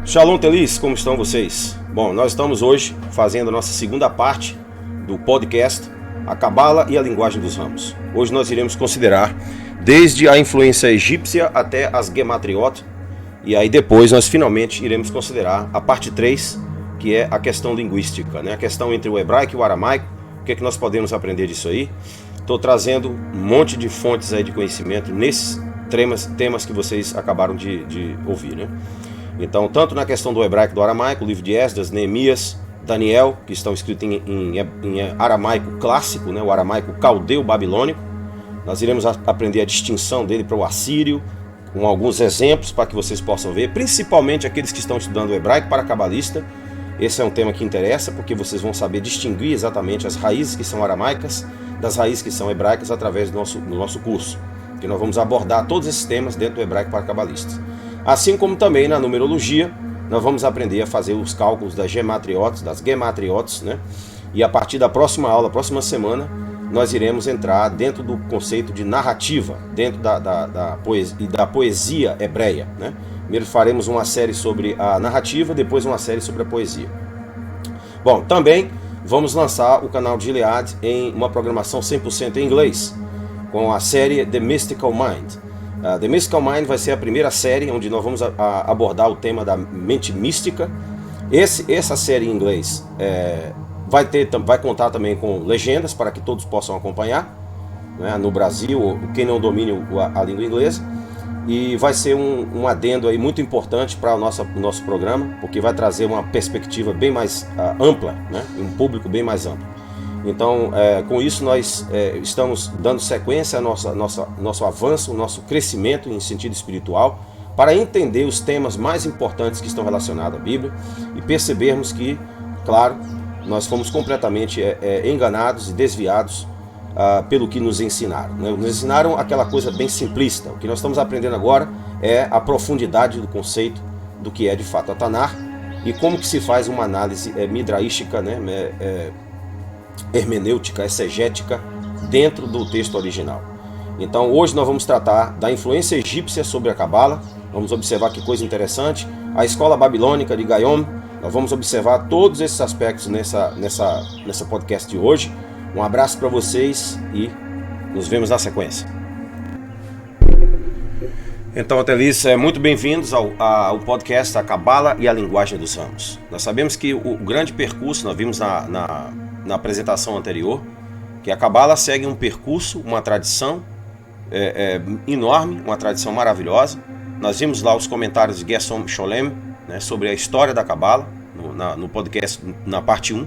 Shalom Telis, como estão vocês? Bom, nós estamos hoje fazendo a nossa segunda parte do podcast A Cabala e a Linguagem dos Ramos. Hoje nós iremos considerar desde a influência egípcia até as Gematriot, e aí depois nós finalmente iremos considerar a parte 3, que é a questão linguística, né? A questão entre o hebraico e o aramaico. O que é que nós podemos aprender disso aí? Estou trazendo um monte de fontes aí de conhecimento nesses temas que vocês acabaram de ouvir, né? Então, tanto na questão do hebraico e do aramaico, o livro de Esdras, Neemias, Daniel, que estão escritos em aramaico clássico, né, o aramaico caldeu-babilônico. Nós iremos aprender a distinção dele para o assírio, com alguns exemplos para que vocês possam ver, principalmente aqueles que estão estudando o hebraico para cabalista. Esse é um tema que interessa, porque vocês vão saber distinguir exatamente as raízes que são aramaicas das raízes que são hebraicas através do nosso curso, que nós vamos abordar todos esses temas dentro do hebraico para cabalistas. Assim como também na numerologia, nós vamos aprender a fazer os cálculos das gematriotes, né? E a partir da próxima aula, próxima semana, nós iremos entrar dentro do conceito de narrativa, dentro da poesia hebreia, né? Primeiro faremos uma série sobre a narrativa, depois uma série sobre a poesia. Bom, também vamos lançar o canal de Gilead em uma programação 100% em inglês, com a série The Mystical Mind. The Mystical Mind vai ser a primeira série onde nós vamos abordar o tema da mente mística. Essa série em inglês vai contar também com legendas para que todos possam acompanhar, né, no Brasil, quem não domine a língua inglesa. E vai ser um adendo aí muito importante para o nosso programa, porque vai trazer uma perspectiva bem mais ampla, né, um público bem mais amplo. Então, com isso nós estamos dando sequência ao nosso avanço, ao nosso crescimento em sentido espiritual, para entender os temas mais importantes que estão relacionados à Bíblia e percebermos que, claro, nós fomos completamente enganados e desviados pelo que nos ensinaram, né? Nos ensinaram aquela coisa bem simplista. O que nós estamos aprendendo agora é a profundidade do conceito do que é de fato a Tanar e como que se faz uma análise midraística, né? Hermenêutica, exegética dentro do texto original. Então hoje nós vamos tratar da influência egípcia sobre a Cabala. Vamos observar que coisa interessante, a escola babilônica de Gaiom. Nós vamos observar todos esses aspectos nessa podcast de hoje. Um abraço para vocês e nos vemos na sequência. Então, Telis, muito bem-vindos ao podcast A Cabala e a Linguagem dos Ramos. Nós sabemos que o grande percurso, nós vimos na apresentação anterior, que a Cabala segue um percurso, uma tradição enorme, uma tradição maravilhosa. Nós vimos lá os comentários de Gerson Scholem, né, sobre a história da Cabala, no podcast, na parte 1.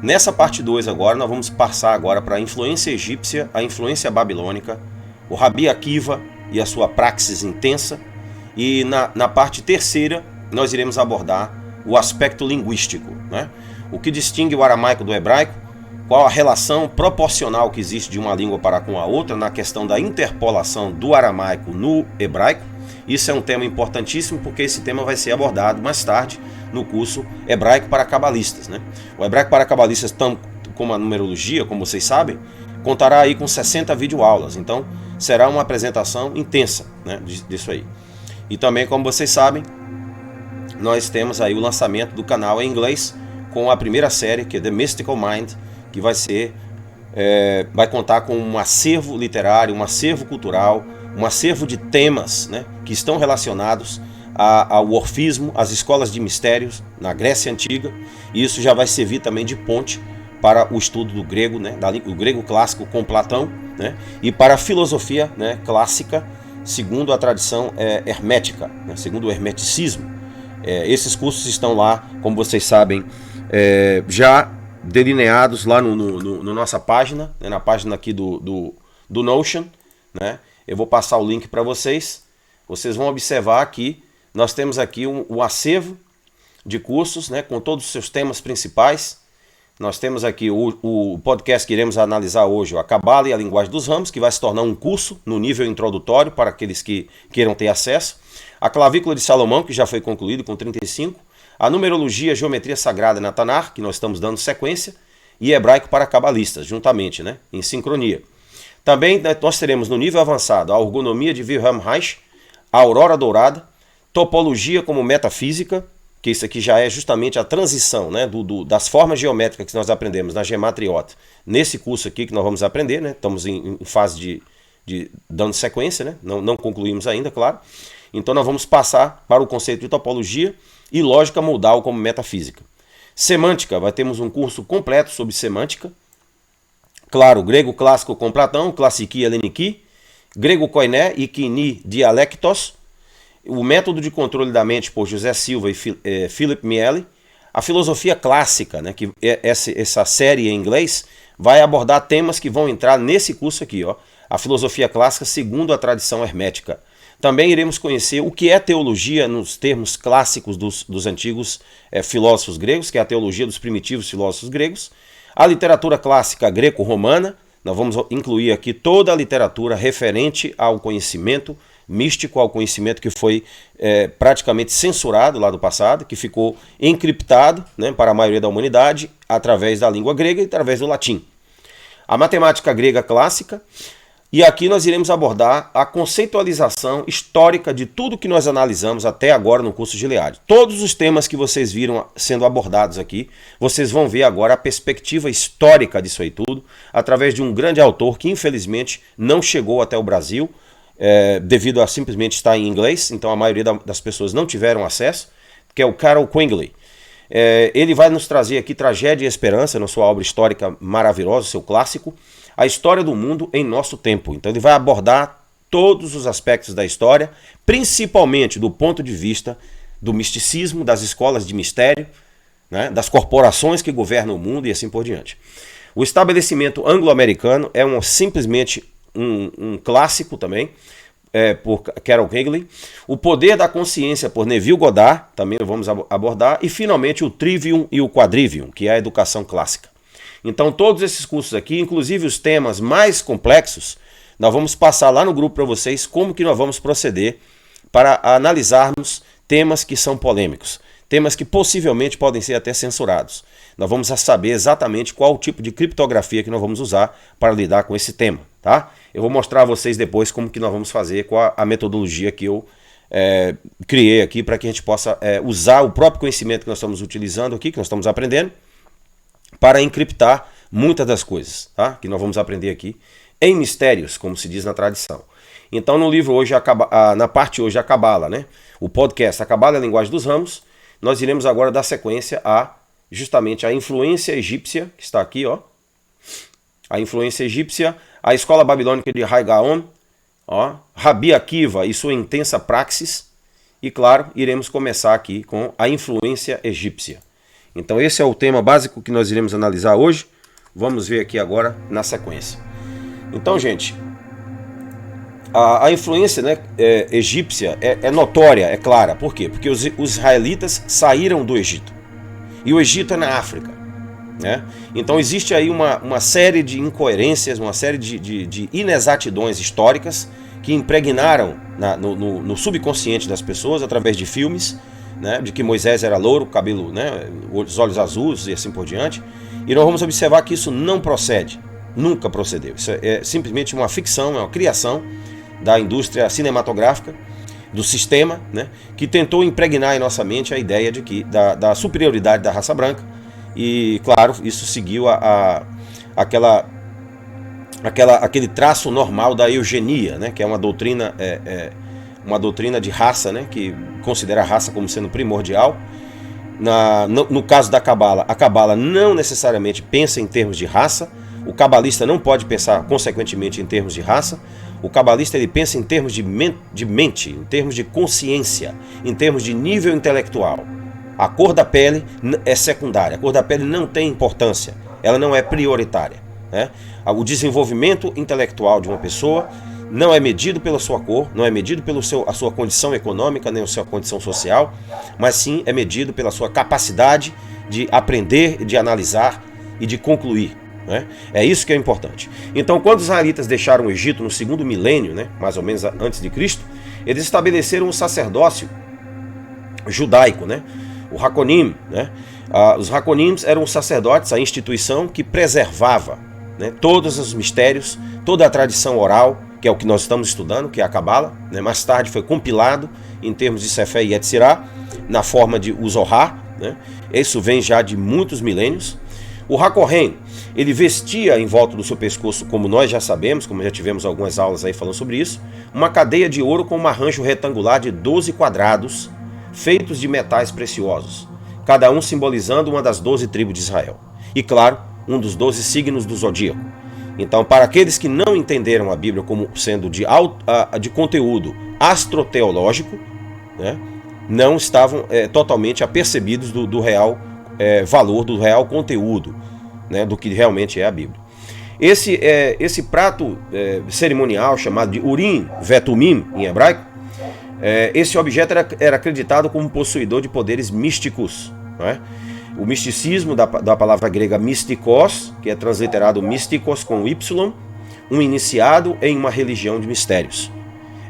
Nessa parte 2 agora, nós vamos passar agora para a influência egípcia, a influência babilônica, o Rabi Akiva e a sua praxis intensa. E na parte terceira, nós iremos abordar o aspecto linguístico, né? O que distingue o aramaico do hebraico, qual a relação proporcional que existe de uma língua para com a outra na questão da interpolação do aramaico no hebraico. Isso é um tema importantíssimo porque esse tema vai ser abordado mais tarde no curso Hebraico para Cabalistas, né? O Hebraico para Cabalistas, tanto como a numerologia, como vocês sabem, contará aí com 60 videoaulas. Então será uma apresentação intensa, né, disso aí. E também, como vocês sabem, nós temos aí o lançamento do canal em inglês com a primeira série, que é The Mystical Mind, que vai contar com um acervo literário, um acervo cultural, um acervo de temas, né, que estão relacionados ao orfismo, às escolas de mistérios na Grécia Antiga, e isso já vai servir também de ponte para o estudo do grego, né, do grego clássico com Platão, né, e para a filosofia, né, clássica, segundo a tradição hermética, né, segundo o hermeticismo. Esses cursos estão lá, como vocês sabem, já delineados lá no nossa página, né, na página aqui do Notion, né. Eu vou passar o link para vocês. Vocês vão observar que nós temos aqui um acervo de cursos, né, com todos os seus temas principais. Nós temos aqui o podcast que iremos analisar hoje, A Cabala e a Linguagem dos Ramos, que vai se tornar um curso no nível introdutório para aqueles que queiram ter acesso. A Clavícula de Salomão, que já foi concluído com 35. A Numerologia, Geometria Sagrada na Tanar, que nós estamos dando sequência. E Hebraico para Cabalistas, juntamente, né, em sincronia. Também nós teremos no nível avançado a Orgonomia de Wilhelm Reich, a Aurora Dourada, Topologia como Metafísica, que isso aqui já é justamente a transição, né, das formas geométricas que nós aprendemos na Gematriota. Nesse curso aqui que nós vamos aprender, né, estamos em fase de dando sequência, né, não concluímos ainda, claro. Então nós vamos passar para o conceito de topologia e lógica modal como metafísica. Semântica, termos um curso completo sobre semântica. Claro, grego clássico com Platão, classiquia heleniki, grego koiné e kini dialectos, o método de controle da mente por José Silva e Philip Miele, a filosofia clássica, né, que essa série em inglês vai abordar temas que vão entrar nesse curso aqui, ó, a filosofia clássica segundo a tradição hermética. Também iremos conhecer o que é teologia nos termos clássicos dos antigos filósofos gregos, que é a teologia dos primitivos filósofos gregos, a literatura clássica greco-romana. Nós vamos incluir aqui toda a literatura referente ao conhecimento místico, ao conhecimento que foi praticamente censurado lá do passado, que ficou encriptado, né, para a maioria da humanidade através da língua grega e através do latim. A matemática grega clássica. E aqui nós iremos abordar a conceitualização histórica de tudo que nós analisamos até agora no curso de Gilead. Todos os temas que vocês viram sendo abordados aqui, vocês vão ver agora a perspectiva histórica disso aí tudo, através de um grande autor que infelizmente não chegou até o Brasil, devido a simplesmente estar em inglês, então a maioria das pessoas não tiveram acesso, que é o Carol Quigley. Ele vai nos trazer aqui Tragédia e Esperança, na sua obra histórica maravilhosa, seu clássico, a história do mundo em nosso tempo. Então ele vai abordar todos os aspectos da história, principalmente do ponto de vista do misticismo, das escolas de mistério, né, das corporações que governam o mundo e assim por diante. O estabelecimento anglo-americano é simplesmente um clássico também, por Carol Quigley. O Poder da Consciência, por Neville Goddard, também vamos abordar. E finalmente o Trivium e o Quadrivium, que é a educação clássica. Então todos esses cursos aqui, inclusive os temas mais complexos, nós vamos passar lá no grupo para vocês como que nós vamos proceder para analisarmos temas que são polêmicos, temas que possivelmente podem ser até censurados. Nós vamos saber exatamente qual o tipo de criptografia que nós vamos usar para lidar com esse tema, tá? Eu vou mostrar a vocês depois como que nós vamos fazer com a metodologia que eu criei aqui para que a gente possa usar o próprio conhecimento que nós estamos utilizando aqui, que nós estamos aprendendo, para encriptar muitas das coisas, tá? Que nós vamos aprender aqui em mistérios, como se diz na tradição. Então no livro hoje, na parte hoje, a Cabala, né? O podcast, a Cabala é a linguagem dos ramos, nós iremos agora dar sequência justamente a influência egípcia, que está aqui, ó. A influência egípcia, a escola babilônica de Hai Gaon, ó, Rabi Akiva e sua intensa praxis, e claro, iremos começar aqui com a influência egípcia. Então esse é o tema básico que nós iremos analisar hoje. Vamos ver aqui agora na sequência. Então, gente, a influência, né, egípcia é notória, é clara. Por quê? Porque os israelitas saíram do Egito. E o Egito é na África, né? Então existe aí uma série de incoerências, uma série de inexatidões históricas que impregnaram no subconsciente das pessoas através de filmes, né, de que Moisés era louro, cabelo, né, os olhos azuis e assim por diante. E nós vamos observar que isso não procede, nunca procedeu. Isso é simplesmente uma ficção, é uma criação da indústria cinematográfica, do sistema, né, que tentou impregnar em nossa mente a ideia de que da superioridade da raça branca. E claro, isso seguiu aquele traço normal da eugenia, né, que é uma doutrina de raça, né, que considera a raça como sendo primordial. No caso da Cabala, a Cabala não necessariamente pensa em termos de raça. O cabalista não pode pensar consequentemente em termos de raça. O cabalista ele pensa em termos de mente, em termos de consciência, em termos de nível intelectual. A cor da pele é secundária, a cor da pele não tem importância, ela não é prioritária, né? O desenvolvimento intelectual de uma pessoa não é medido pela sua cor, não é medido pela sua condição econômica, nem a sua condição social, mas sim é medido pela sua capacidade de aprender, de analisar e de concluir, né? É isso que é importante. Então, quando os israelitas deixaram o Egito no segundo milênio, né, mais ou menos antes de Cristo, eles estabeleceram um sacerdócio judaico, né? O Hakonim, né? Os Hakonims eram os sacerdotes, a instituição que preservava, né, todos os mistérios, toda a tradição oral, que é o que nós estamos estudando, que é a Cabala, né? Mais tarde foi compilado em termos de Sefer e Yetzirah, na forma de o Zohar, né? Isso vem já de muitos milênios. O HaKohen, ele vestia em volta do seu pescoço, como nós já sabemos, como já tivemos algumas aulas aí falando sobre isso, uma cadeia de ouro com um arranjo retangular de 12 quadrados, feitos de metais preciosos, cada um simbolizando uma das 12 tribos de Israel. E claro, um dos 12 signos do zodíaco. Então, para aqueles que não entenderam a Bíblia como sendo de conteúdo astroteológico, né, não estavam totalmente apercebidos do real valor, do real conteúdo, né, do que realmente é a Bíblia. Esse prato cerimonial chamado de Urim Vetumim em hebraico, esse objeto era acreditado como possuidor de poderes místicos, né? O misticismo da palavra grega mystikos, que é transliterado místicos com Y, um iniciado em uma religião de mistérios.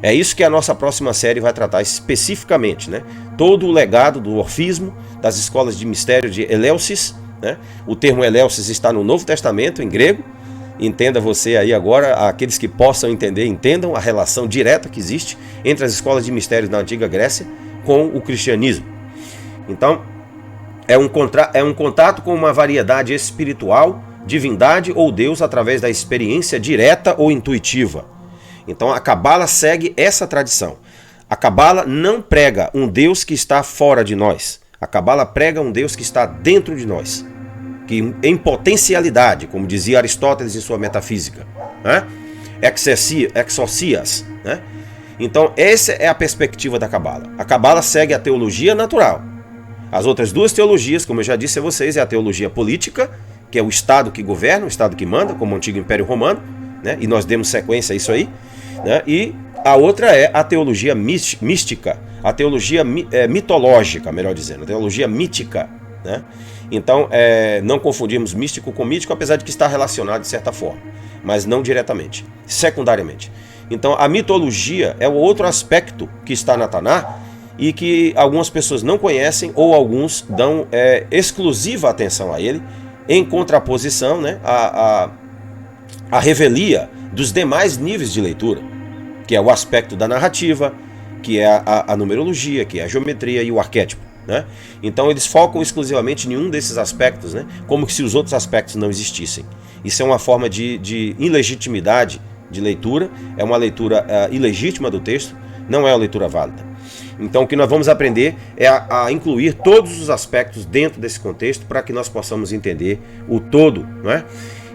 É isso que a nossa próxima série vai tratar especificamente, né? Todo o legado do orfismo, das escolas de mistério de Eleusis, né? O termo Eleusis está no Novo Testamento, em grego. Entenda você aí agora, aqueles que possam entender, entendam a relação direta que existe entre as escolas de mistérios da antiga Grécia com o cristianismo. Então, é um contato com uma variedade espiritual, divindade ou Deus através da experiência direta ou intuitiva. Então a Cabala segue essa tradição. A Cabala não prega um Deus que está fora de nós. A Cabala prega um Deus que está dentro de nós, que em potencialidade, como dizia Aristóteles em sua metafísica, né? Exousias, né? Então essa é a perspectiva da Cabala. A Cabala segue a teologia natural. As outras duas teologias, como eu já disse a vocês, é a teologia política, que é o Estado que governa, o Estado que manda, como o antigo Império Romano, né? E nós demos sequência a isso aí, né? E a outra é a teologia mística, a teologia mitológica, melhor dizendo, a teologia mítica, né? Então, não confundirmos místico com mítico, apesar de que está relacionado de certa forma, mas não diretamente, secundariamente. Então, a mitologia é o outro aspecto que está na Taná, e que algumas pessoas não conhecem ou alguns dão exclusiva atenção a ele, em contraposição, né, à revelia dos demais níveis de leitura, que é o aspecto da narrativa, que é a numerologia, que é a geometria e o arquétipo, né? Então eles focam exclusivamente em um desses aspectos, né, como se os outros aspectos não existissem. Isso é uma forma de ilegitimidade de leitura, é uma leitura ilegítima do texto, não é uma leitura válida. Então o que nós vamos aprender é a incluir todos os aspectos dentro desse contexto para que nós possamos entender o todo, não é?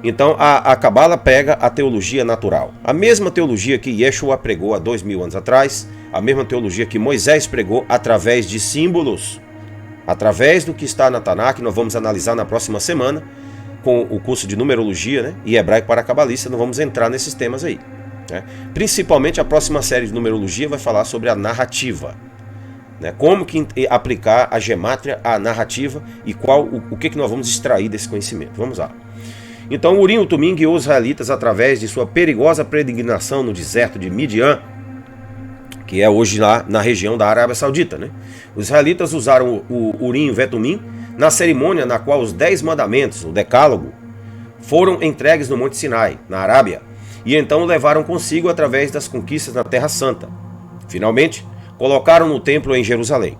Então a Cabala pega a teologia natural, a mesma teologia que Yeshua pregou há 2000 anos atrás, a mesma teologia que Moisés pregou através de símbolos, através do que está na Taná, que nós vamos analisar na próxima semana com o curso de numerologia, né, e hebraico para cabalista. Não vamos entrar nesses temas aí, né? Principalmente a próxima série de numerologia vai falar sobre a narrativa, né? Como que aplicar a gemátria à narrativa e o que nós vamos extrair desse conhecimento. Vamos lá. Então Urim e Tumim guiou os israelitas através de sua perigosa peregrinação no deserto de Midian, que é hoje lá na região da Arábia Saudita, né? Os israelitas usaram o Urim e Vetumim na cerimônia na qual os 10 mandamentos, o Decálogo, foram entregues no Monte Sinai, na Arábia, e então o levaram consigo através das conquistas na Terra Santa. Finalmente, colocaram no templo em Jerusalém.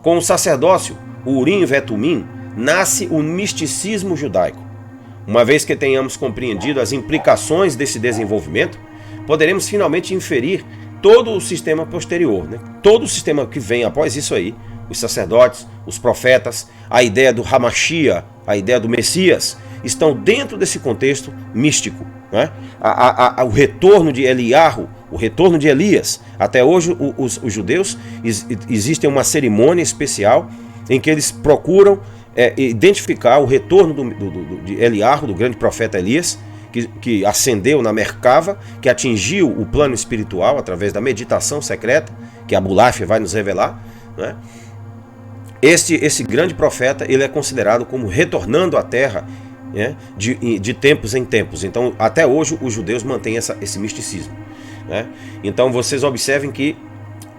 Com o sacerdócio, o Urim e Vetumim, nasce o misticismo judaico. Uma vez que tenhamos compreendido as implicações desse desenvolvimento, poderemos finalmente inferir todo o sistema posterior, né? Todo o sistema que vem após isso aí, os sacerdotes, os profetas, a ideia do Hamashia, a ideia do Messias, estão dentro desse contexto místico, né? O retorno de Eliarro, o retorno de Elias. Até hoje os judeus existe uma cerimônia especial em que eles procuram identificar o retorno de Eliarro, do grande profeta Elias, que ascendeu na Merkava, que atingiu o plano espiritual através da meditação secreta, que a Bulaf vai nos revelar, né? Esse grande profeta, ele é considerado como retornando à terra, né, de tempos em tempos. Então, até hoje, os judeus mantêm esse misticismo, né? Então, vocês observem que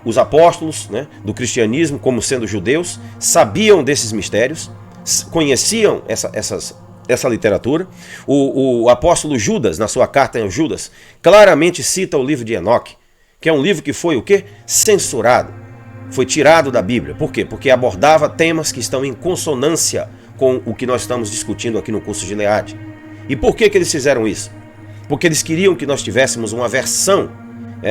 os apóstolos, né, do cristianismo, como sendo judeus, sabiam desses mistérios, conheciam essa literatura. O apóstolo Judas, na sua carta em Judas, claramente cita o livro de Enoque, que é um livro que foi o quê? Censurado. foi tirado da Bíblia. Por quê? Porque abordava temas que estão em consonância com o que nós estamos discutindo aqui no curso de Gileade. E por que eles fizeram isso? Porque eles queriam que nós tivéssemos uma versão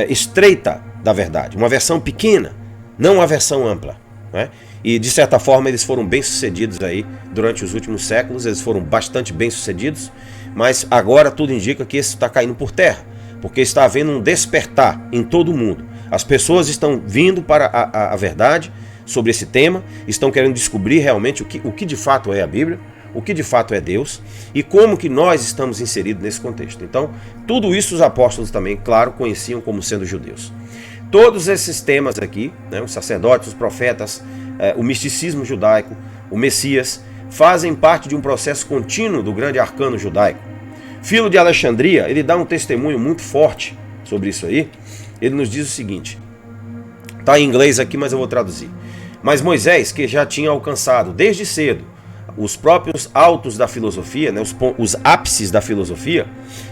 estreita da verdade, uma versão pequena, não uma versão ampla, né? E de certa forma eles foram bem sucedidos aí durante os últimos séculos, eles foram bastante bem sucedidos, mas agora tudo indica que isso está caindo por terra, porque está havendo um despertar em todo o mundo. As pessoas estão vindo para a verdade sobre esse tema, estão querendo descobrir realmente o que de fato é a Bíblia, o que de fato é Deus e como que nós estamos inseridos nesse contexto. Então, tudo isso os apóstolos também, claro, conheciam como sendo judeus. Todos esses temas aqui, né, os sacerdotes, os profetas, o misticismo judaico, o Messias, fazem parte de um processo contínuo do grande arcano judaico. Filo de Alexandria, ele dá um testemunho muito forte sobre isso aí. Ele nos diz o seguinte, está em inglês aqui, mas eu vou traduzir. Mas Moisés, que já tinha alcançado desde cedo os próprios altos da filosofia, né, os ápices da filosofia,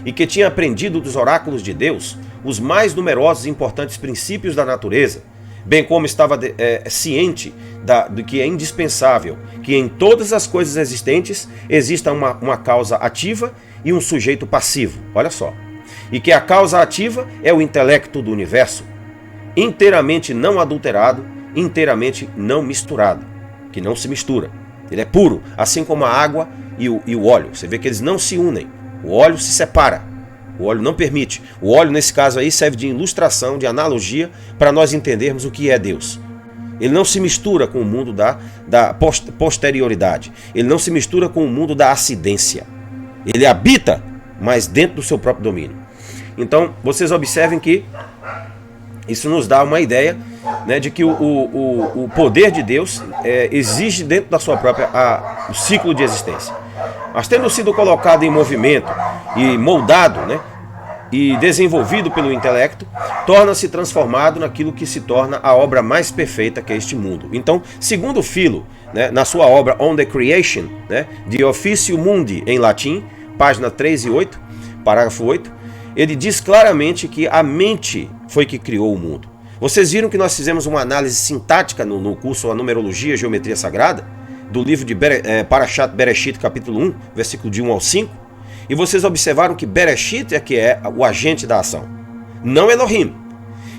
e que tinha aprendido dos oráculos de Deus os mais numerosos e importantes princípios da natureza, bem como estava ciente do que é indispensável, que em todas as coisas existentes exista uma causa ativa e um sujeito passivo, olha só, e que a causa ativa é o intelecto do universo, inteiramente não adulterado, inteiramente não misturado, que não se mistura. Ele é puro, assim como a água e o óleo. Você vê que eles não se unem. O óleo se separa. O óleo não permite. O óleo, nesse caso aí, serve de ilustração, de analogia, para nós entendermos o que é Deus. Ele não se mistura com o mundo da posterioridade. Ele não se mistura com o mundo da acidência. Ele habita, mas dentro do seu próprio domínio. Então, vocês observem que isso nos dá uma ideia, né, de que o poder de Deus exige dentro da sua própria o ciclo de existência. Mas tendo sido colocado em movimento e moldado, né, e desenvolvido pelo intelecto, torna-se transformado naquilo que se torna a obra mais perfeita que é este mundo. Então, segundo Filo, né, na sua obra On the Creation, né, de Officio Mundi em latim, página 3 e 8, parágrafo 8, ele diz claramente que a mente foi que criou o mundo. Vocês viram que nós fizemos uma análise sintática no curso A Numerologia e Geometria Sagrada, do livro de Parashat Bereshit, capítulo 1, versículo de 1 ao 5, e vocês observaram que Bereshit é que é o agente da ação, não Elohim.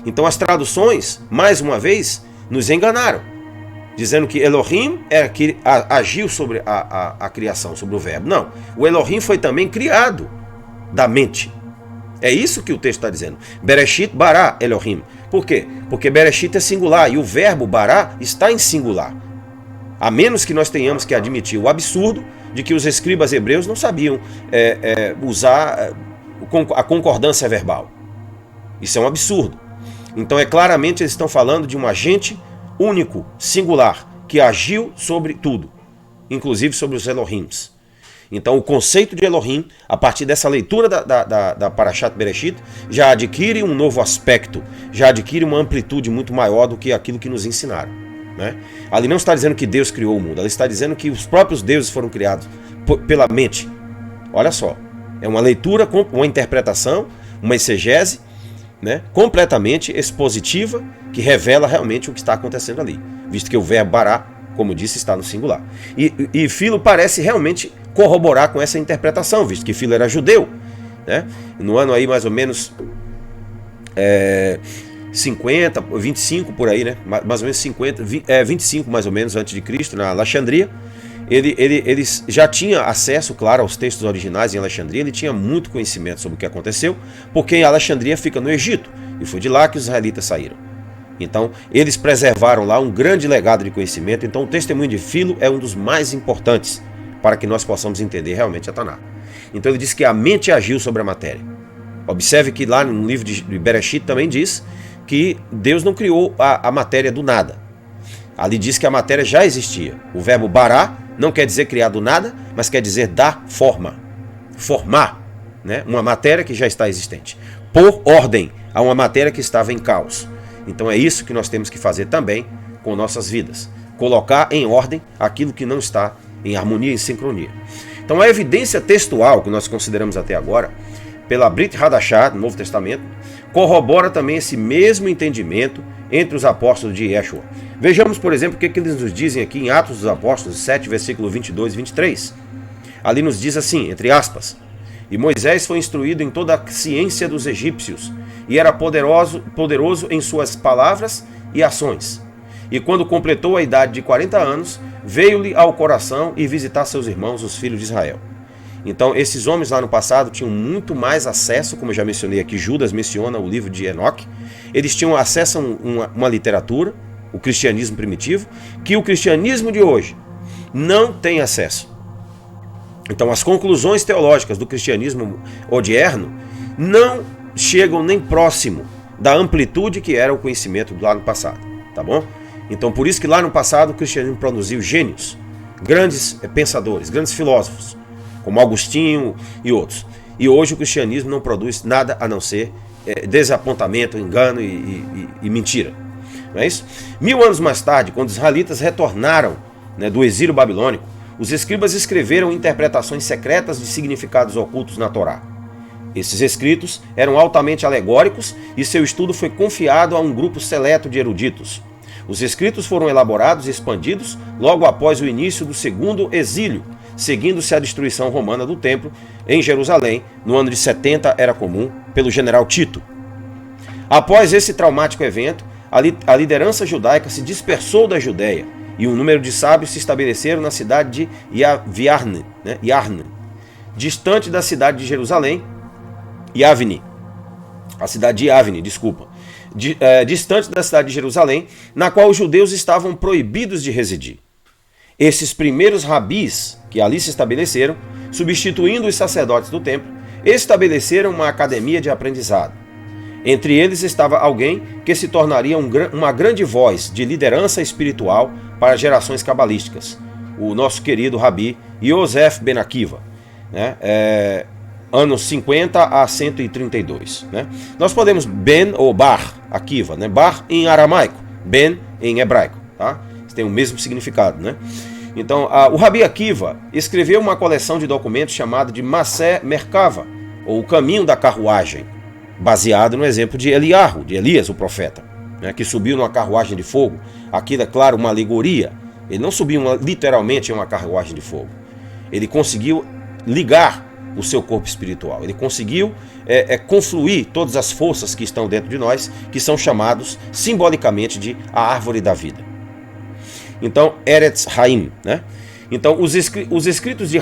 Então as traduções, mais uma vez, nos enganaram, dizendo que Elohim é que agiu sobre a criação, sobre o verbo. Não, o Elohim foi também criado da mente. É isso que o texto está dizendo. Bereshit bara Elohim. Por quê? Porque Bereshit é singular e o verbo bara está em singular. A menos que nós tenhamos que admitir o absurdo de que os escribas hebreus não sabiam usar a concordância verbal. Isso é um absurdo. Então claramente eles estão falando de um agente único, singular, que agiu sobre tudo, inclusive sobre os Elohims. Então o conceito de Elohim, a partir dessa leitura da Parashat Bereshit, já adquire um novo aspecto, já adquire uma amplitude muito maior do que aquilo que nos ensinaram, né? Ali não está dizendo que Deus criou o mundo, ali está dizendo que os próprios deuses foram criados pela mente. Olha só, é uma leitura, uma interpretação, uma exegese, né, completamente expositiva, que revela realmente o que está acontecendo ali, visto que o verbo bará, como disse, está no singular. E Filo parece realmente corroborar com essa interpretação, visto que Filo era judeu, né? No ano aí mais ou menos 50, 25 por aí, né? Mais ou menos 25 mais ou menos antes de Cristo, na Alexandria. Ele já tinha acesso, claro, aos textos originais em Alexandria, ele tinha muito conhecimento sobre o que aconteceu, porque Alexandria fica no Egito, e foi de lá que os israelitas saíram. Então, eles preservaram lá um grande legado de conhecimento. Então, o testemunho de Filo é um dos mais importantes para que nós possamos entender realmente a Taná. Então, ele diz que a mente agiu sobre a matéria. Observe que lá no livro de Bereshit também diz que Deus não criou a matéria do nada. Ali diz que a matéria já existia. O verbo bará não quer dizer criar do nada, mas quer dizer dar forma, formar, né, uma matéria que já está existente. Pôr ordem a uma matéria que estava em caos. Então é isso que nós temos que fazer também com nossas vidas. Colocar em ordem aquilo que não está em harmonia e sincronia. Então a evidência textual que nós consideramos até agora pela Brit Hadashah, no Novo Testamento, corrobora também esse mesmo entendimento entre os apóstolos de Yeshua. Vejamos, por exemplo, o que eles nos dizem aqui em Atos dos Apóstolos 7, versículo 22 e 23. Ali nos diz assim, entre aspas: "E Moisés foi instruído em toda a ciência dos egípcios, e era poderoso em suas palavras e ações. E quando completou a idade de 40 anos, veio-lhe ao coração ir visitar seus irmãos, os filhos de Israel." Então, esses homens lá no passado tinham muito mais acesso, como eu já mencionei aqui, Judas menciona o livro de Enoque. Eles tinham acesso a uma literatura, o cristianismo primitivo, que o cristianismo de hoje não tem acesso. Então, as conclusões teológicas do cristianismo odierno não chegam nem próximo da amplitude que era o conhecimento lá no passado, tá bom? Então, por isso que lá no passado o cristianismo produziu gênios, grandes pensadores, grandes filósofos, como Agostinho e outros. E hoje o cristianismo não produz nada a não ser desapontamento, engano e mentira. Não é isso? 1000 anos mais tarde, quando os israelitas retornaram, né, do exílio babilônico, os escribas escreveram interpretações secretas de significados ocultos na Torá. Esses escritos eram altamente alegóricos e seu estudo foi confiado a um grupo seleto de eruditos. Os escritos foram elaborados e expandidos logo após o início do segundo exílio, seguindo-se a destruição romana do templo em Jerusalém, no ano de 70 era comum, pelo general Tito. Após esse traumático evento, a liderança judaica se dispersou da Judéia e um número de sábios se estabeleceram na cidade de Yarne, distante da cidade de Jerusalém, distante da cidade de Jerusalém, na qual os judeus estavam proibidos de residir. Esses primeiros rabis que ali se estabeleceram, substituindo os sacerdotes do templo, estabeleceram uma academia de aprendizado. Entre eles estava alguém que se tornaria uma grande voz de liderança espiritual para gerações cabalísticas, o nosso querido Rabi Yosef Ben Akiva, né? Anos 50 a 132. Né? Nós podemos Ben ou Bar Akiva, né? Bar em aramaico, Ben em hebraico. Tá? Tem o mesmo significado. Né? Então, o Rabi Akiva escreveu uma coleção de documentos chamada de Masé Merkava, ou o Caminho da Carruagem, baseado no exemplo de Eliarro, de Elias, o profeta, né? Que subiu numa carruagem de fogo. Aquilo é, claro, uma alegoria. Ele não subiu literalmente em uma carruagem de fogo. Ele conseguiu ligar o seu corpo espiritual. Ele conseguiu confluir todas as forças que estão dentro de nós, que são chamados simbolicamente de a árvore da vida. Então, Eretz Haim, né? Então, os escritos do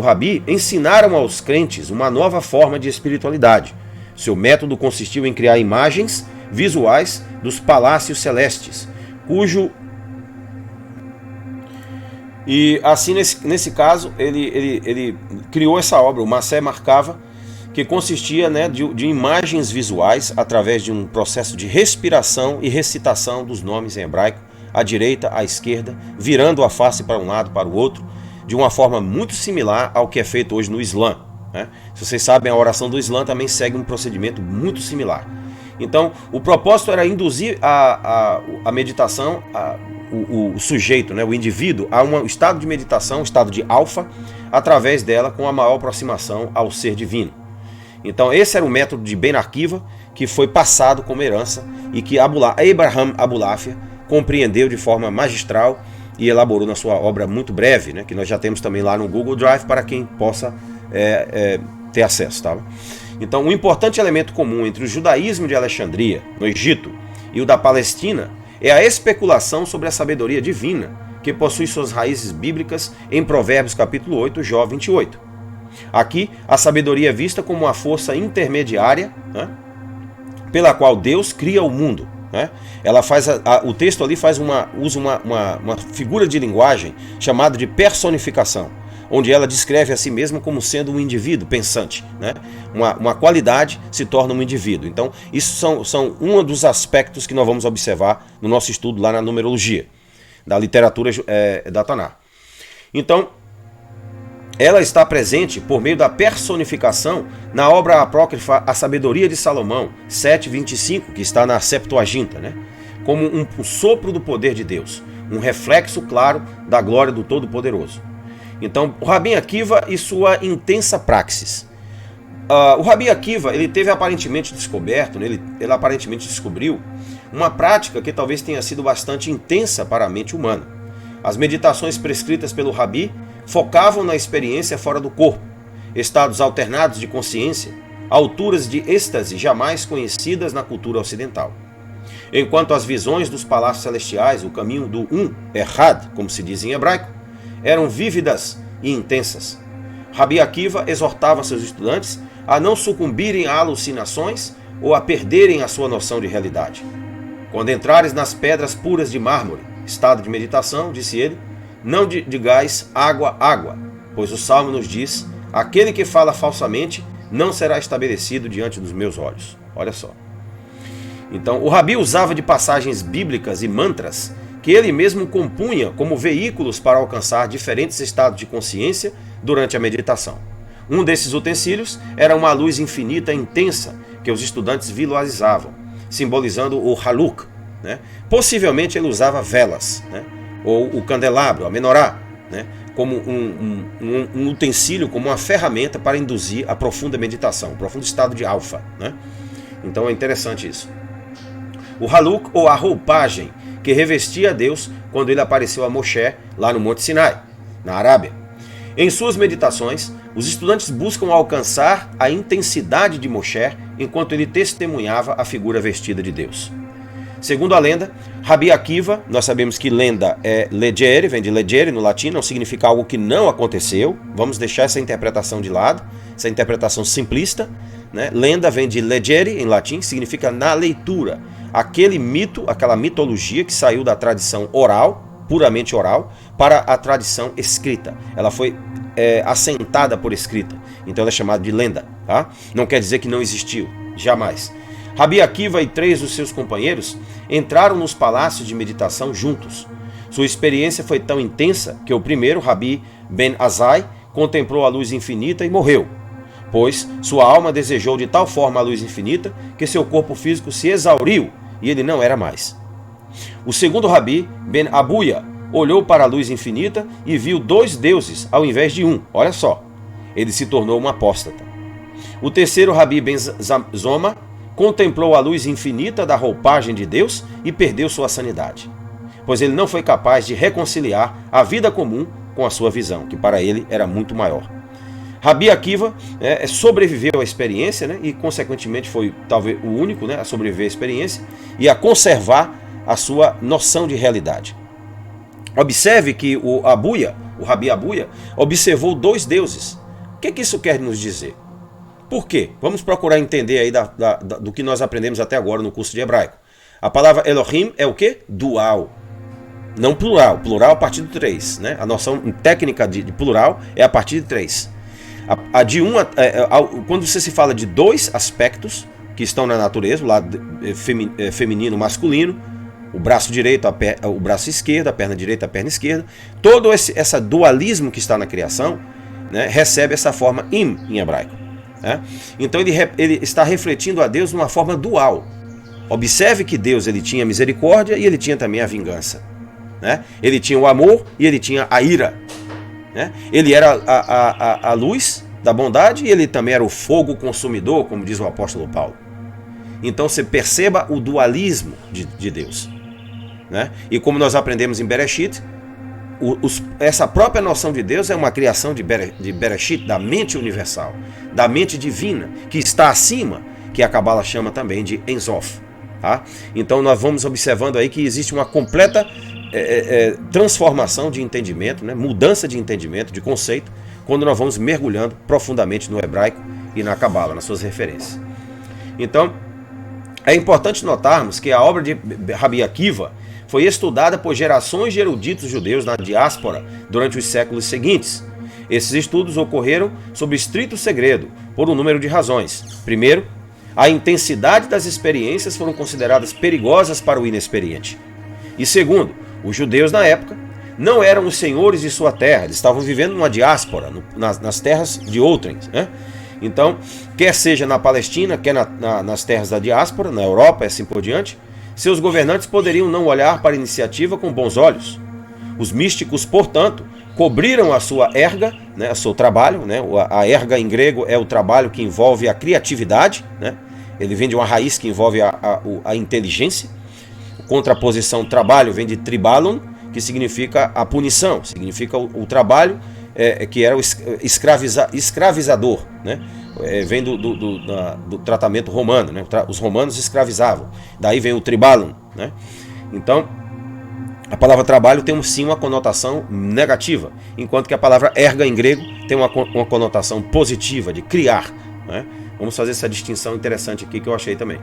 Rabi ensinaram aos crentes uma nova forma de espiritualidade. Seu método consistiu em criar imagens visuais dos palácios celestes, E assim, nesse caso, ele criou essa obra, o Masé Marcava, que consistia, né, de imagens visuais através de um processo de respiração e recitação dos nomes em hebraico, à direita, à esquerda, virando a face para um lado, para o outro, de uma forma muito similar ao que é feito hoje no Islã. Né? Se vocês sabem, a oração do Islã também segue um procedimento muito similar. Então, o propósito era induzir a meditação, o sujeito, né, o indivíduo, a um estado de meditação, um estado de alfa, através dela, com a maior aproximação ao ser divino. Então, esse era o método de Ben Akiva, que foi passado como herança e que Abraham Abulafia compreendeu de forma magistral e elaborou na sua obra muito breve, né, que nós já temos também lá no Google Drive para quem possa ter acesso. Tá? Então, um importante elemento comum entre o judaísmo de Alexandria, no Egito, e o da Palestina é a especulação sobre a sabedoria divina, que possui suas raízes bíblicas em Provérbios capítulo 8, Jó 28. Aqui, a sabedoria é vista como uma força intermediária, né, pela qual Deus cria o mundo. Né? Ela faz o texto ali usa uma figura de linguagem chamada de personificação, onde ela descreve a si mesma como sendo um indivíduo pensante. Né? Uma qualidade se torna um indivíduo. Então, isso são um dos aspectos que nós vamos observar no nosso estudo lá na numerologia, da literatura da Taná. Então, ela está presente por meio da personificação na obra apócrifa A Sabedoria de Salomão, 7:25, que está na Septuaginta, né? Como um sopro do poder de Deus, um reflexo claro da glória do Todo-Poderoso. Então, o Rabi Akiva e sua intensa praxis. O Rabi Akiva, ele teve aparentemente descoberto, né, ele aparentemente descobriu uma prática que talvez tenha sido bastante intensa para a mente humana. As meditações prescritas pelo Rabi focavam na experiência fora do corpo, estados alternados de consciência, alturas de êxtase jamais conhecidas na cultura ocidental. Enquanto as visões dos palácios celestiais, o caminho do Errad, como se diz em hebraico, eram vívidas e intensas. Rabi Akiva exortava seus estudantes a não sucumbirem a alucinações ou a perderem a sua noção de realidade. Quando entrares nas pedras puras de mármore, estado de meditação, disse ele, não digais água, água, pois o Salmo nos diz, aquele que fala falsamente não será estabelecido diante dos meus olhos. Olha só. Então, o Rabi usava de passagens bíblicas e mantras que ele mesmo compunha como veículos para alcançar diferentes estados de consciência durante a meditação. Um desses utensílios era uma luz infinita e intensa que os estudantes visualizavam, simbolizando o haluk, né? Possivelmente ele usava velas, né? Ou o candelabro, a menorá, né? Como um utensílio, como uma ferramenta para induzir a profunda meditação, o profundo estado de alfa, né? Então é interessante isso. O haluk, ou a roupagem que revestia a Deus quando ele apareceu a Moshe lá no Monte Sinai, na Arábia. Em suas meditações, os estudantes buscam alcançar a intensidade de Moshe enquanto ele testemunhava a figura vestida de Deus. Segundo a lenda, Rabi Akiva, nós sabemos que lenda é leggere, vem de leggere no latim, não significa algo que não aconteceu. Vamos deixar essa interpretação de lado, essa interpretação simplista, né? Lenda vem de leggere em latim, significa na leitura. Aquele mito, aquela mitologia que saiu da tradição oral, puramente oral, para a tradição escrita. Ela foi assentada por escrita, então ela é chamada de lenda, tá? Não quer dizer que não existiu, jamais. Rabi Akiva e 3 dos seus companheiros entraram nos palácios de meditação juntos. Sua experiência foi tão intensa que o primeiro, Rabi Ben Azai, contemplou a luz infinita e morreu, pois sua alma desejou de tal forma a luz infinita que seu corpo físico se exauriu e ele não era mais. O segundo Rabi, Ben Abuya, olhou para a luz infinita e viu 2 deuses ao invés de um. Olha só, ele se tornou um apóstata. O terceiro Rabi Ben Zoma contemplou a luz infinita da roupagem de Deus e perdeu sua sanidade, pois ele não foi capaz de reconciliar a vida comum com a sua visão, que para ele era muito maior. Rabi Akiva sobreviveu à experiência, né, e consequentemente foi talvez o único, né, a sobreviver à experiência e a conservar a sua noção de realidade. Observe que o Rabi Abuya, observou 2 deuses. O que isso quer nos dizer? Por quê? Vamos procurar entender aí do que nós aprendemos até agora no curso de hebraico. A palavra Elohim é o quê? Dual. Não plural. Plural a partir do 3. Né? A noção técnica de plural é a partir de 3. Quando você se fala de 2 aspectos que estão na natureza, o lado feminino, masculino, o braço direito, o braço esquerdo, a perna direita, a perna esquerda, todo esse dualismo que está na criação, né, recebe essa forma im em hebraico. Né? Então ele está refletindo a Deus numa forma dual. Observe que Deus ele tinha misericórdia e ele tinha também a vingança. Né? Ele tinha o amor e ele tinha a ira. Né? Ele era a luz da bondade e ele também era o fogo consumidor, como diz o apóstolo Paulo. Então você perceba o dualismo de Deus. Né? E como nós aprendemos em Bereshit, essa própria noção de Deus é uma criação de Bereshit, da mente universal, da mente divina, que está acima, que a Cabala chama também de Ein Sof. Tá? Então nós vamos observando aí que existe uma completa transformação de entendimento, né? Mudança de entendimento, de conceito, quando nós vamos mergulhando profundamente no hebraico e na Cabala, nas suas referências. Então, é importante notarmos que a obra de Rabi Akiva foi estudada por gerações de eruditos judeus na diáspora durante os séculos seguintes. Esses estudos ocorreram sob estrito segredo, por um número de razões. Primeiro, a intensidade das experiências foram consideradas perigosas para o inexperiente. E segundo, os judeus na época não eram os senhores de sua terra, eles estavam vivendo numa diáspora, nas terras de outrem, né? Então, quer seja na Palestina, quer nas terras da diáspora, na Europa e assim por diante, seus governantes poderiam não olhar para a iniciativa com bons olhos. Os místicos, portanto, cobriram a sua erga né, o seu trabalho, né? A erga em grego é o trabalho que envolve a criatividade, né? Ele vem de uma raiz que envolve a inteligência. Contraposição trabalho vem de tribalum, que significa a punição, significa o trabalho que era o escravizador, né? Vem do tratamento romano, né? Os romanos escravizavam, daí vem o tribalum, né? Então, a palavra trabalho tem sim uma conotação negativa, enquanto que a palavra erga em grego tem uma conotação positiva, de criar, né? Vamos fazer essa distinção interessante aqui que eu achei também.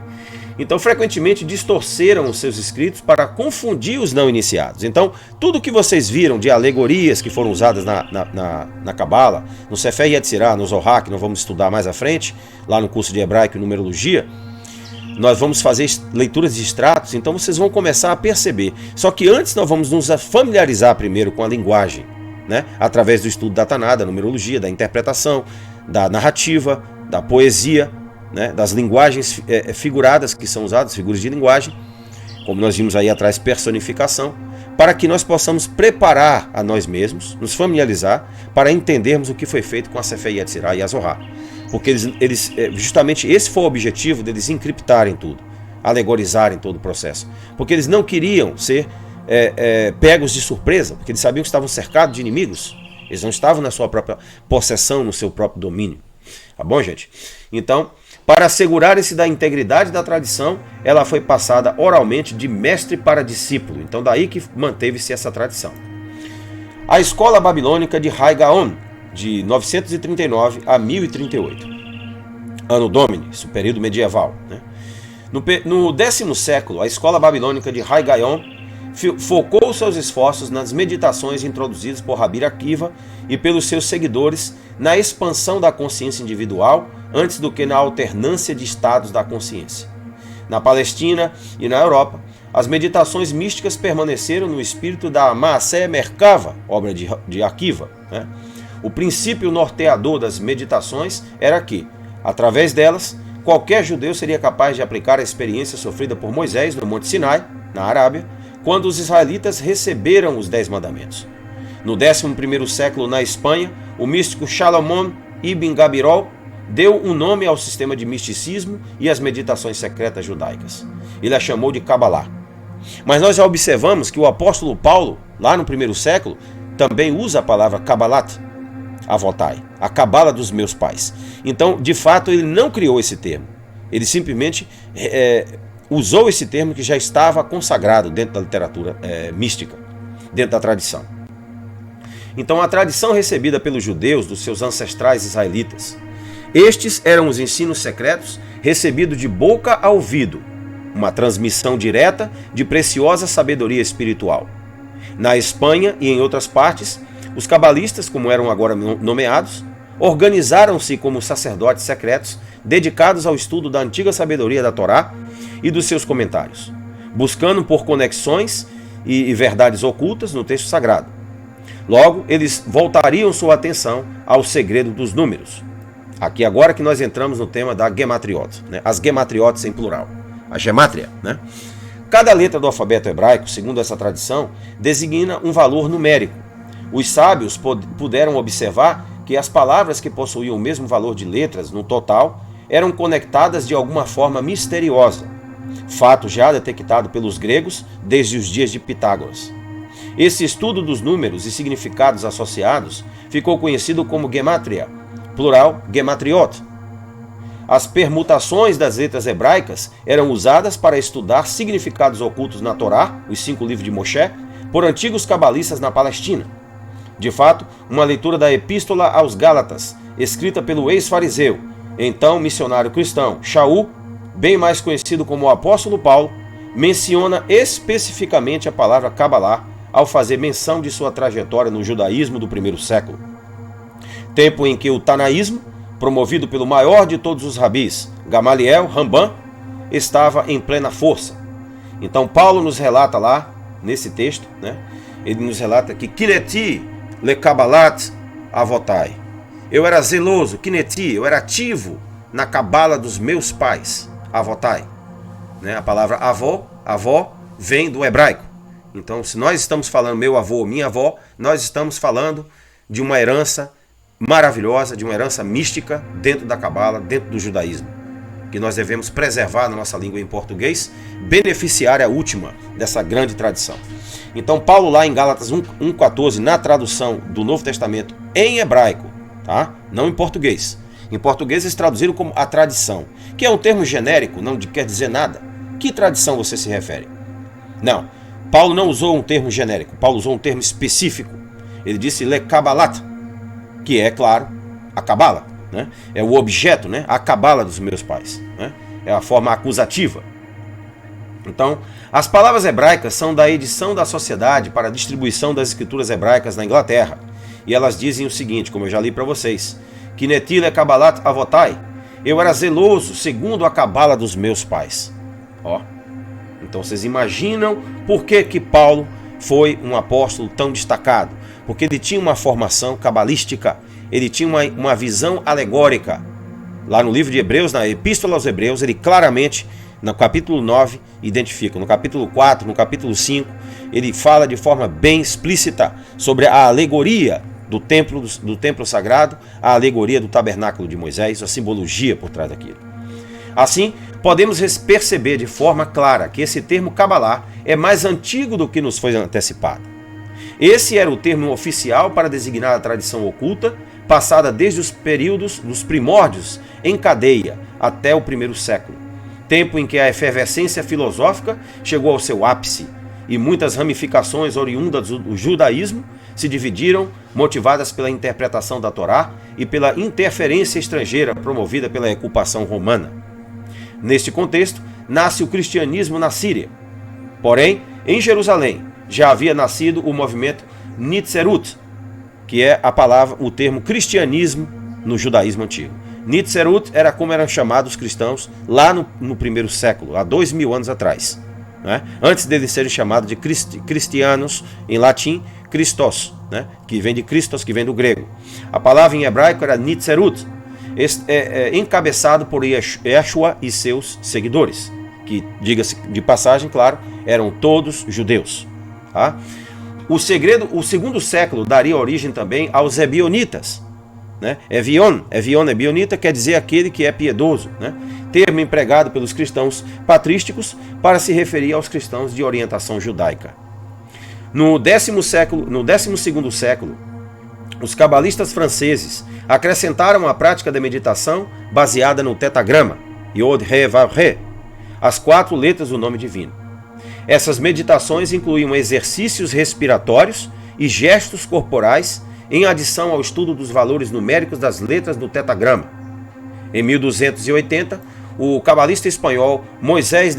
Então, frequentemente distorceram os seus escritos para confundir os não iniciados. Então, tudo que vocês viram de alegorias que foram usadas na Cabala, no Sefer Yetzirah, no Zohar, que nós vamos estudar mais à frente, lá no curso de Hebraico e Numerologia, nós vamos fazer leituras de extratos, então vocês vão começar a perceber. Só que antes nós vamos nos familiarizar primeiro com a linguagem, né? Através do estudo da Taná, da numerologia, da interpretação, da narrativa, da poesia, né? Das linguagens figuradas que são usadas, figuras de linguagem, como nós vimos aí atrás, personificação, para que nós possamos preparar a nós mesmos, nos familiarizar, para entendermos o que foi feito com a Sefer Yetzirah e a Zohar. Porque eles justamente esse foi o objetivo deles encriptarem tudo, alegorizarem todo o processo. Porque eles não queriam ser pegos de surpresa, porque eles sabiam que estavam cercados de inimigos. Eles não estavam na sua própria possessão, no seu próprio domínio. Tá bom, gente? Então, para assegurar-se da integridade da tradição, ela foi passada oralmente de mestre para discípulo. Então, daí que manteve-se essa tradição. A escola babilônica de Hai Gaon, de 939 a 1038. Ano Domini, isso período medieval, né? No 10º século, a escola babilônica de Hai Gaon focou seus esforços nas meditações introduzidas por Rabi Akiva e pelos seus seguidores na expansão da consciência individual antes do que na alternância de estados da consciência. Na Palestina e na Europa, as meditações místicas permaneceram no espírito da Maaseh Merkava, obra de Akiva, né? O princípio norteador das meditações era que, através delas, qualquer judeu seria capaz de aplicar a experiência sofrida por Moisés no Monte Sinai, na Arábia, quando os israelitas receberam os 10 mandamentos. No 11º século, na Espanha, o místico Salomón ibn Gabirol deu um nome ao sistema de misticismo e às meditações secretas judaicas. Ele a chamou de Kabbalah. Mas nós já observamos que o apóstolo Paulo, lá no 1º século, também usa a palavra Kabbalat, Avotai, a cabala dos meus pais. Então, de fato, ele não criou esse termo. Ele simplesmente usou esse termo que já estava consagrado dentro da literatura mística, dentro da tradição. Então, a tradição recebida pelos judeus, dos seus ancestrais israelitas, estes eram os ensinos secretos recebidos de boca a ouvido, uma transmissão direta de preciosa sabedoria espiritual. Na Espanha e em outras partes, os cabalistas, como eram agora nomeados, organizaram-se como sacerdotes secretos dedicados ao estudo da antiga sabedoria da Torá e dos seus comentários, buscando por conexões e verdades ocultas no texto sagrado. Logo, eles voltariam sua atenção ao segredo dos números. Aqui agora que nós entramos no tema da Gematriot, né? As Gematriotes em plural, a Gemátria, né? Cada letra do alfabeto hebraico, segundo essa tradição, designa um valor numérico. Os sábios puderam observar que as palavras que possuíam o mesmo valor de letras no total eram conectadas de alguma forma misteriosa, fato já detectado pelos gregos desde os dias de Pitágoras. Esse estudo dos números e significados associados ficou conhecido como Gematria, plural Gematriot. As permutações das letras hebraicas eram usadas para estudar significados ocultos na Torá, os 5 livros de Moshe, por antigos cabalistas na Palestina. De fato, uma leitura da Epístola aos Gálatas, escrita pelo ex-fariseu, então missionário cristão, Shaul, bem mais conhecido como o apóstolo Paulo, menciona especificamente a palavra Kabbalah ao fazer menção de sua trajetória no judaísmo do 1º século. Tempo em que o tanaísmo, promovido pelo maior de todos os rabis, Gamaliel, Ramban, estava em plena força. Então Paulo nos relata lá, nesse texto, né, ele nos relata que Kineti le Kabbalat Avotai. Eu era zeloso, Kineti, eu era ativo na cabala dos meus pais, Avotai. Né, a palavra avó, vem do hebraico. Então, se nós estamos falando meu avô, minha avó, nós estamos falando de uma herança maravilhosa, de uma herança mística dentro da Cabala, dentro do judaísmo, que nós devemos preservar na nossa língua em português, beneficiária última dessa grande tradição. Então Paulo lá em Gálatas 1,14, na tradução do Novo Testamento em hebraico, tá? Não em português. Em português eles traduziram como a tradição, que é um termo genérico, não quer dizer nada. Que tradição você se refere? Não, Paulo não usou um termo genérico, Paulo usou um termo específico. Ele disse lekabalat, que é, claro, a cabala, né? É o objeto, né? A cabala dos meus pais, né? É a forma acusativa. Então, as palavras hebraicas são da edição da Sociedade para a Distribuição das Escrituras Hebraicas na Inglaterra. E elas dizem o seguinte, como eu já li para vocês: que netile kabalat avotai, eu era zeloso segundo a cabala dos meus pais. Ó. Então vocês imaginam por que Paulo foi um apóstolo tão destacado? Porque ele tinha uma formação cabalística, ele tinha uma visão alegórica. Lá no livro de Hebreus, na Epístola aos Hebreus, ele claramente, no capítulo 9, identifica. No capítulo 4, no capítulo 5, ele fala de forma bem explícita sobre a alegoria do templo sagrado, a alegoria do tabernáculo de Moisés, a simbologia por trás daquilo. Assim, podemos perceber de forma clara que esse termo Cabalá é mais antigo do que nos foi antecipado. Esse era o termo oficial para designar a tradição oculta, passada desde os períodos dos primórdios em cadeia até o primeiro século, tempo em que a efervescência filosófica chegou ao seu ápice e muitas ramificações oriundas do judaísmo se dividiram, motivadas pela interpretação da Torá e pela interferência estrangeira promovida pela ocupação romana. Neste contexto, nasce o cristianismo na Síria. Porém, em Jerusalém, já havia nascido o movimento Nitzerut, que é a palavra, o termo cristianismo no judaísmo antigo. Nitzerut era como eram chamados os cristãos lá no primeiro século, há 2000 anos atrás, né? Antes deles serem chamados de cristianos, em latim, Christos, né? Que vem de Christos, que vem do grego. A palavra em hebraico era Nitzerut, encabeçado por Yeshua e seus seguidores, que, diga-se de passagem, claro, eram todos judeus. Tá? O segundo século daria origem também aos ebionitas, né? Evion é bionita, quer dizer aquele que é piedoso, né? Termo empregado pelos cristãos patrísticos para se referir aos cristãos de orientação judaica. No 12º século, os cabalistas franceses acrescentaram a prática da meditação baseada no tetagrama, Yod, He, Vav, He, as 4 letras do nome divino. Essas meditações incluíam exercícios respiratórios e gestos corporais em adição ao estudo dos valores numéricos das letras do tetagrama. Em 1280, o cabalista espanhol Moses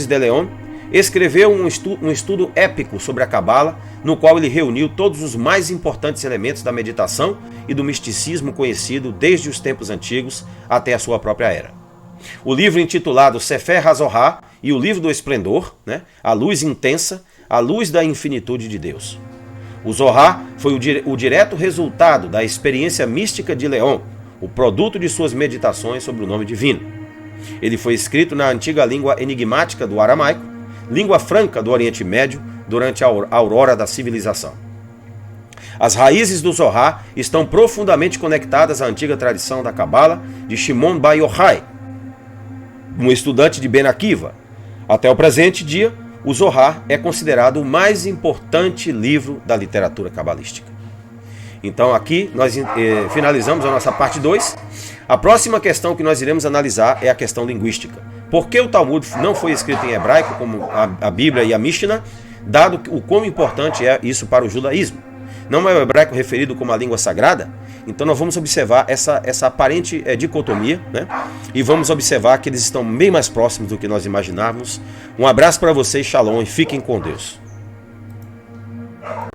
de León escreveu um estudo épico sobre a Cabala, no qual ele reuniu todos os mais importantes elementos da meditação e do misticismo conhecido desde os tempos antigos até a sua própria era. O livro intitulado Sefer HaZohar e o livro do esplendor, né? A luz intensa, a luz da infinitude de Deus. O Zohar foi o direto resultado da experiência mística de León, o produto de suas meditações sobre o nome divino. Ele foi escrito na antiga língua enigmática do aramaico, língua franca do Oriente Médio, durante a aurora da civilização. As raízes do Zohar estão profundamente conectadas à antiga tradição da Cabala de Shimon Bar Yochai, um estudante de Ben Akiva. Até o presente dia, o Zohar é considerado o mais importante livro da literatura cabalística. Então aqui nós finalizamos a nossa parte 2. A próxima questão que nós iremos analisar é a questão linguística. Por que o Talmud não foi escrito em hebraico como a Bíblia e a Mishnah, dado o quão importante é isso para o judaísmo? Não é o hebraico referido como a língua sagrada? Então nós vamos observar essa aparente dicotomia, né? E vamos observar que eles estão bem mais próximos do que nós imaginávamos. Um abraço para vocês, shalom, e fiquem com Deus.